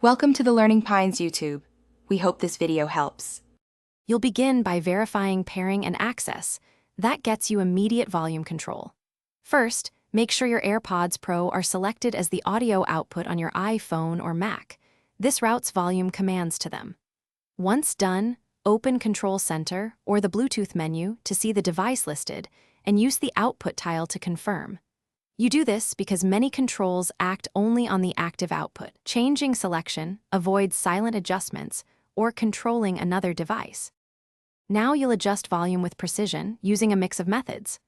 Welcome to the Learning Pines YouTube. We hope this video helps. You'll begin by verifying pairing and access. That gets you immediate volume control. First, make sure your AirPods Pro are selected as the audio output on your iPhone or Mac. This routes volume commands to them. Once done, open Control Center or the Bluetooth menu to see the device listed and use the output tile to confirm. You do this because many controls act only on the active output. Changing selection avoids silent adjustments or controlling another device. Now you'll adjust volume with precision using a mix of methods.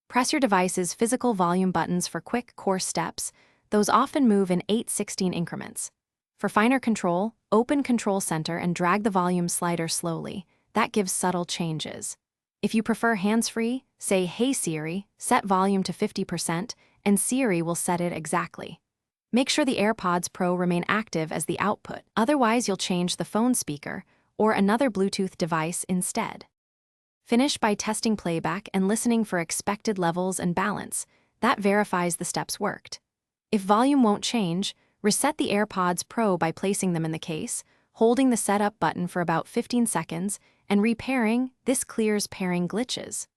Press your device's physical volume buttons for quick, coarse steps. Those often move in 8/16 increments. For finer control, open Control Center and drag the volume slider slowly. That gives subtle changes. If you prefer hands-free, say, "Hey Siri, set volume to 50%, and Siri will set it exactly. Make sure the AirPods Pro remain active as the output, otherwise you'll change the phone speaker or another Bluetooth device instead. Finish by testing playback and listening for expected levels and balance. That verifies the steps worked. If volume won't change, reset the AirPods Pro by placing them in the case, holding the setup button for about 15 seconds, and repairing. This clears pairing glitches.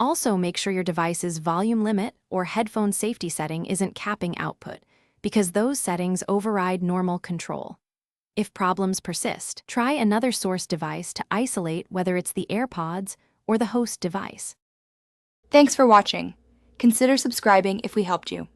Also, make sure your device's volume limit or headphone safety setting isn't capping output, because those settings override normal control. If problems persist, try another source device to isolate whether it's the AirPods or the host device. Thanks for watching. Consider subscribing if we helped you.